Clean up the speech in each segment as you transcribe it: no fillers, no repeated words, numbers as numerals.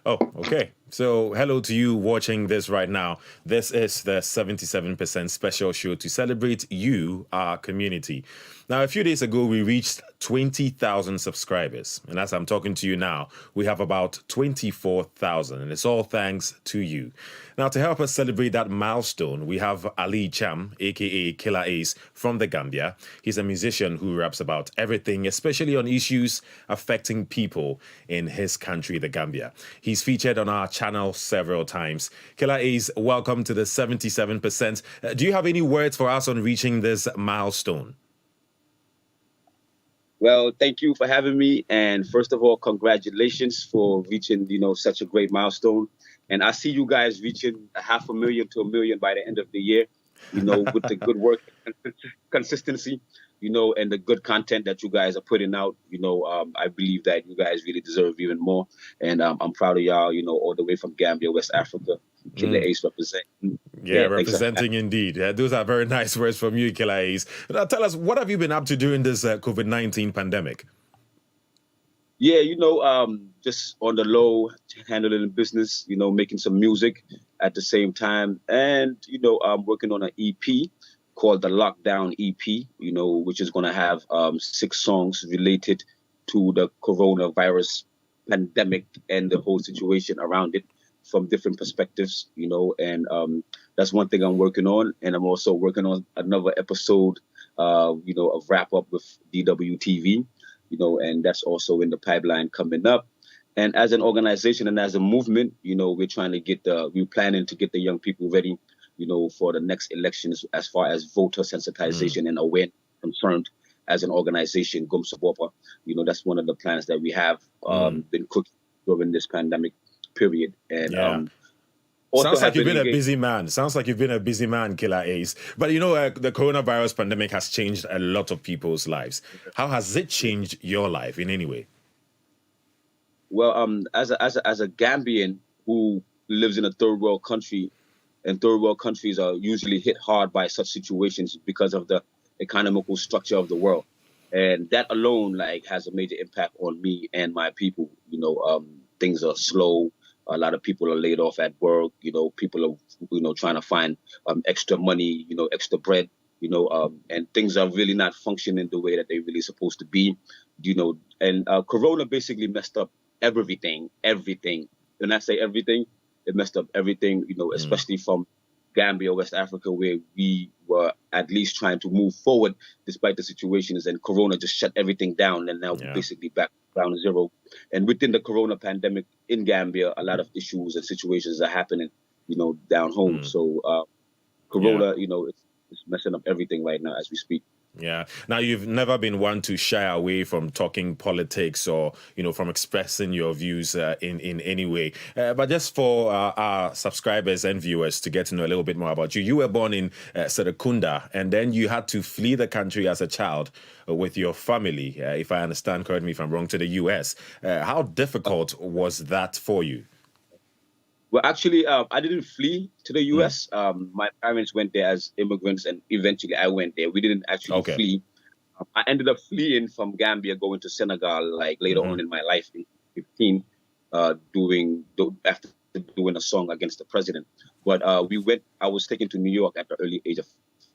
Oh, okay. So, hello to you watching this right now. This is the 77% special show to celebrate you, our community. Now, a few days ago, we reached 20,000 subscribers. And as I'm talking to you now, we have about 24,000. And it's all thanks to you. Now, to help us celebrate that milestone, we have Ali Cham, aka Killa Ace, from the Gambia. He's a musician who raps about everything, especially on issues affecting people in his country, the Gambia. He's featured on our channel several times. Killa Ace, welcome to the 77%. Do you have any words for us on reaching this milestone? Well, thank you for having me. And first of all, congratulations for reaching, such a great milestone. And I see you guys reaching 500,000 to 1 million by the end of the year, with the good work, consistency, and the good content that you guys are putting out. I believe that you guys really deserve even more. And I'm proud of y'all, all the way from Gambia, West Africa. Killa Ace representing. Yeah, representing indeed. Those are very nice words from you, Killa Ace. Now, tell us, what have you been up to during this COVID-19 pandemic? Yeah, just on the low, handling business, making some music at the same time. And, I'm working on an EP called the Lockdown EP, which is going to have 6 songs related to the coronavirus pandemic and the whole situation around it from different perspectives, and that's one thing I'm working on. And I'm also working on another episode, of Wrap Up with DWTV, and that's also in the pipeline coming up. And as an organization and as a movement, we're planning to get the young people ready, for the next elections as far as voter sensitization and awareness concerned as an organization, Gumsabopa. That's one of the plans that we have been cooking during this pandemic period. And Sounds like you've been a busy man. Sounds like you've been a busy man, Killa Ace. But the coronavirus pandemic has changed a lot of people's lives. How has it changed your life in any way? Well, as a Gambian who lives in a third world country, and third world countries are usually hit hard by such situations because of the economical structure of the world, and that alone has a major impact on me and my people. Things are slow. A lot of people are laid off at work. People are, trying to find extra money, extra bread, and things are really not functioning the way that they really supposed to be, and Corona basically messed up everything. When I say everything, it messed up everything, especially from Gambia, West Africa, where we were at least trying to move forward despite the situations, and Corona just shut everything down. And now we're basically back ground zero. And within the Corona pandemic in Gambia, a lot of issues and situations are happening, down home. So Corona, it's messing up everything right now as we speak. Yeah. Now, you've never been one to shy away from talking politics or, from expressing your views in any way. But just for our subscribers and viewers to get to know a little bit more about you, you were born in Serekunda, and then you had to flee the country as a child with your family, if I understand, correct me if I'm wrong, to the U.S. How difficult was that for you? Well, actually, I didn't flee to the U.S. My parents went there as immigrants, and eventually I went there. We didn't actually flee. I ended up fleeing from Gambia, going to Senegal, later on in my life in 15, after doing a song against the president. But I was taken to New York at the early age of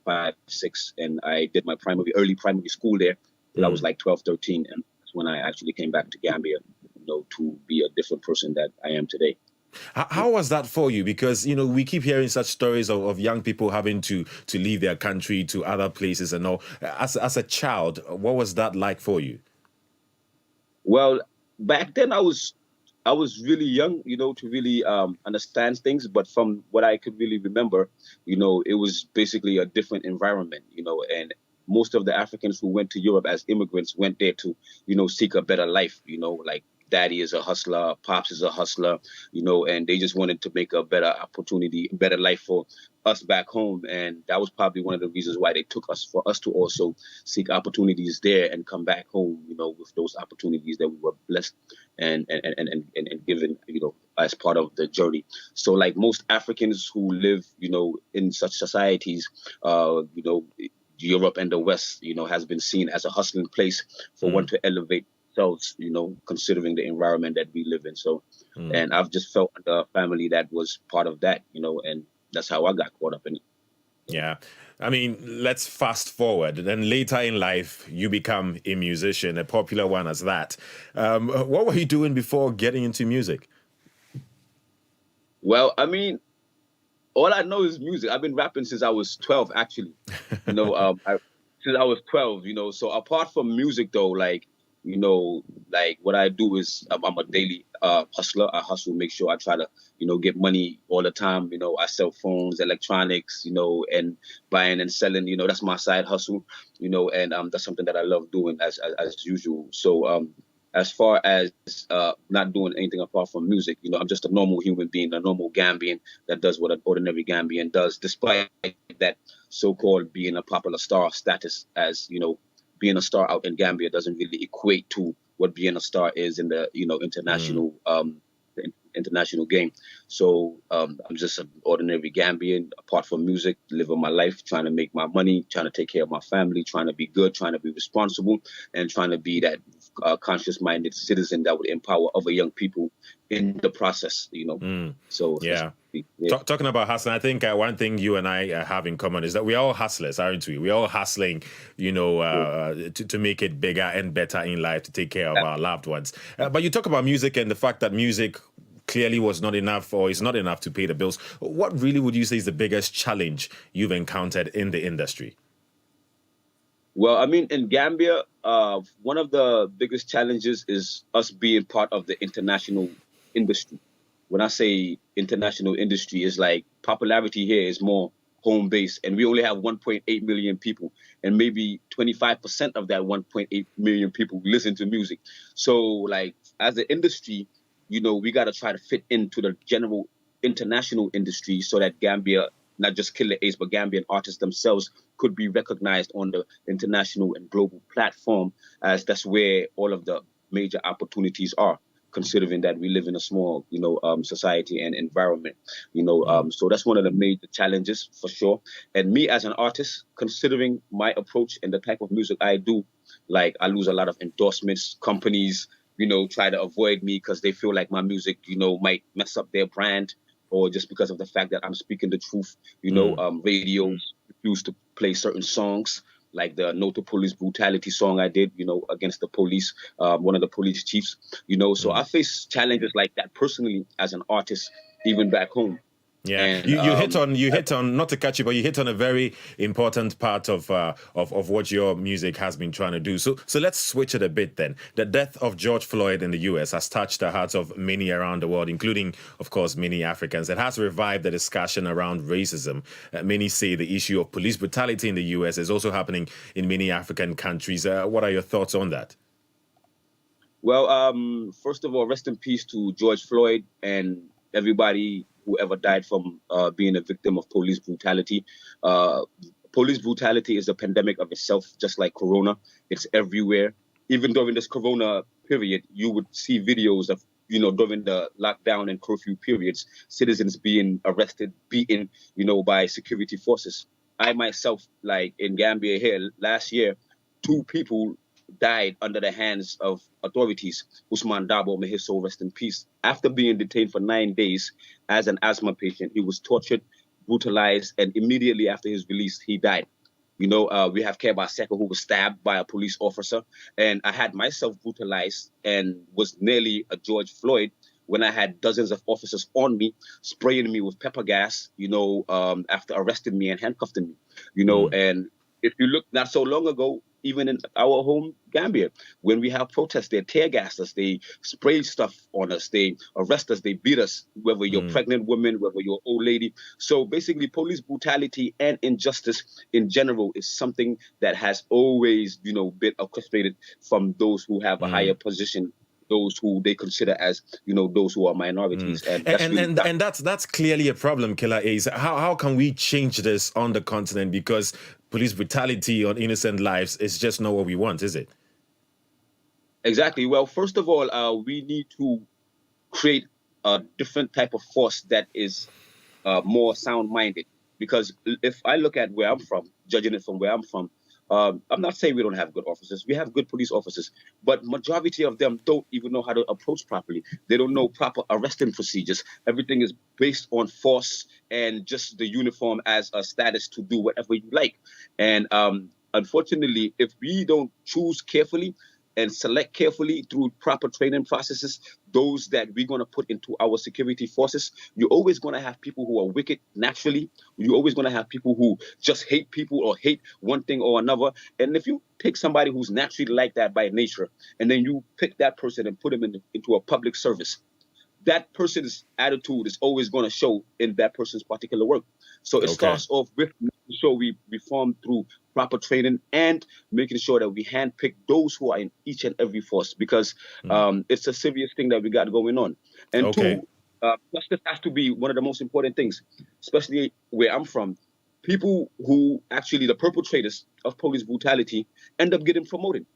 5, 6, and I did my early primary school there till I was 12, 13, and that's when I actually came back to Gambia, to be a different person that I am today. How was that for you? Because, we keep hearing such stories of young people having to leave their country to other places and all. As a child, what was that like for you? Well, back then I was really young, to really understand things. But from what I could really remember, it was basically a different environment, and most of the Africans who went to Europe as immigrants went there to, seek a better life, daddy is a hustler, pops is a hustler, and they just wanted to make a better opportunity, better life for us back home. And that was probably one of the reasons why they took us, for us to also seek opportunities there and come back home, with those opportunities that we were blessed and given, as part of the journey. So like most Africans who live, in such societies, Europe and the West, has been seen as a hustling place for one to elevate ourselves, considering the environment that we live in. So, Mm. and I've just felt a family that was part of that, and that's how I got caught up in it. Yeah. I mean, let's fast forward. Then later in life, you become a musician, a popular one as that. What were you doing before getting into music? Well, I mean, all I know is music. I've been rapping since I was 12, actually. Since I was 12, So apart from music, though, like what I do is I'm a daily hustler. I hustle, make sure I try to, get money all the time. I sell phones, electronics, and buying and selling. That's my side hustle. And that's something that I love doing as usual. So as far as not doing anything apart from music, I'm just a normal human being, a normal Gambian that does what an ordinary Gambian does, despite that so-called being a popular star status. As being a star out in Gambia doesn't really equate to what being a star is in the international game. So I'm just an ordinary Gambian, apart from music, living my life, trying to make my money, trying to take care of my family, trying to be good, trying to be responsible, and trying to be that conscious-minded citizen that would empower other young people in the process. So Yeah. yeah. Talking about hustling, I think one thing you and I have in common is that we're all hustlers, aren't we? We're all hustling, to make it bigger and better in life, to take care of our loved ones. But you talk about music and the fact that music clearly was not enough or is not enough to pay the bills. What really would you say is the biggest challenge you've encountered in the industry? Well, I mean, in Gambia, one of the biggest challenges is us being part of the international industry. When I say international industry, is like popularity here is more home based, and we only have 1.8 million people, and maybe 25% of that 1.8 million people listen to music. So, like, as an industry, we got to try to fit into the general international industry so that Gambia, not just Killa Ace, but Gambian artists themselves could be recognized on the international and global platform, as that's where all of the major opportunities are, considering that we live in a small, society and environment, so that's one of the major challenges for sure. And me as an artist, considering my approach and the type of music I do, like I lose a lot of endorsements, companies, try to avoid me because they feel like my music, might mess up their brand, or just because of the fact that I'm speaking the truth. Radios refuse to play certain songs, like the No to Police Brutality song I did, against the police, one of the police chiefs, So I face challenges like that personally as an artist, even back home. Yeah, And you hit on not to catch you, but you hit on a very important part of what your music has been trying to do. So let's switch it a bit then. The death of George Floyd in the U.S. has touched the hearts of many around the world, including, of course, many Africans. It has revived the discussion around racism. Many say the issue of police brutality in the U.S. is also happening in many African countries. What are your thoughts on that? Well, first of all, rest in peace to George Floyd and everybody whoever died from being a victim of police brutality. Uh, Police brutality is a pandemic of itself, just like Corona. It's everywhere. Even during this Corona period, you would see videos of, during the lockdown and curfew periods, citizens being arrested, beaten, by security forces. I myself, like in Gambia here last year, two people died under the hands of authorities. Usman Dabo, may his soul rest in peace. After being detained for 9 days as an asthma patient, he was tortured, brutalized, and immediately after his release, he died. We have Keba Seka, who was stabbed by a police officer, and I had myself brutalized and was nearly a George Floyd when I had dozens of officers on me, spraying me with pepper gas, after arresting me and handcuffing me, and if you look not so long ago, even in our home Gambia, when we have protests, they tear gas us, they spray stuff on us, they arrest us, they beat us, whether you're pregnant woman, whether you're old lady. So basically, police brutality and injustice in general is something that has always, been orchestrated from those who have a higher position, those who they consider as, those who are minorities. And that's really And that's clearly a problem, Killer Ace. How can we change this on the continent? Because police brutality on innocent lives is just not what we want, is it? exactly. Well, first of all, we need to create a different type of force that is more sound-minded. Because if I look at where I'm from, judging it from where I'm from, I'm not saying we don't have good officers. We have good police officers, but majority of them don't even know how to approach properly. They don't know proper arresting procedures. Everything is based on force and just the uniform as a status to do whatever you like. And unfortunately, if we don't choose carefully and select carefully through proper training processes, those that we're going to put into our security forces, you're always going to have people who are wicked naturally. You're always going to have people who just hate people or hate one thing or another. And if you pick somebody who's naturally like that by nature, and then you pick that person and put them into a public service, that person's attitude is always going to show in that person's particular work. So it starts off with making sure we reform through proper training and making sure that we handpick those who are in each and every force, because it's a serious thing that we got going on. And two, justice has to be one of the most important things, especially where I'm from. People who actually the perpetrators of police brutality end up getting promoted.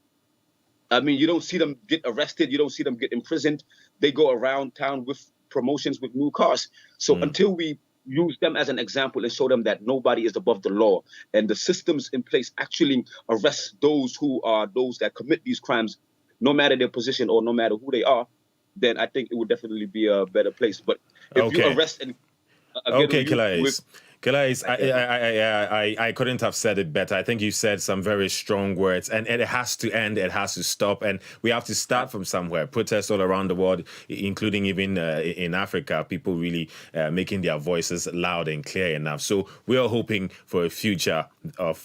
I mean, you don't see them get arrested. You don't see them get imprisoned. They go around town with promotions with new cars. So until we use them as an example and show them that nobody is above the law and the systems in place actually arrest those that commit these crimes, no matter their position or no matter who they are, then I think it would definitely be a better place. But if you arrest and Killa, I couldn't have said it better. I think you said some very strong words, and it has to end. It has to stop, and we have to start from somewhere. Protests all around the world, including even in Africa, people really making their voices loud and clear enough. So we are hoping for a future of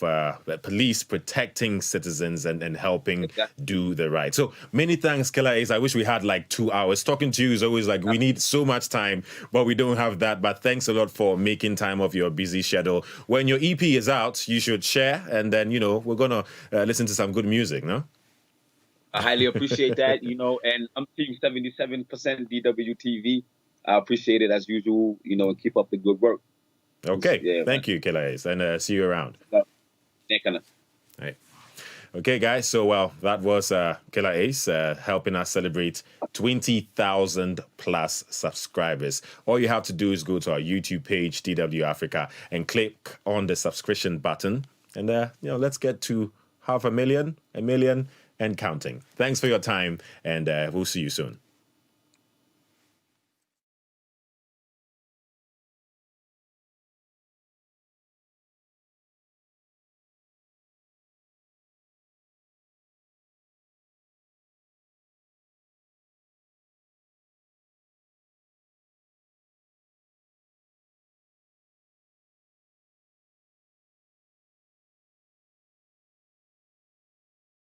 police protecting citizens and helping do the right. So many thanks, Killa. I wish we had like 2 hours. Talking to you is always like we need so much time, but we don't have that. But thanks a lot for making time of your busy schedule. When your EP is out, you should share, and then we're gonna listen to some good music. No, I highly appreciate that. And I'm team 77% DWTV. I appreciate it as usual. And keep up the good work. Okay, thank you, Killa, and see you around. Right. Okay, guys. So, that was Killa Ace helping us celebrate 20,000 plus subscribers. All you have to do is go to our YouTube page, DW Africa, and click on the subscription button. And, let's get to 500,000, 1 million, and counting. Thanks for your time, and we'll see you soon.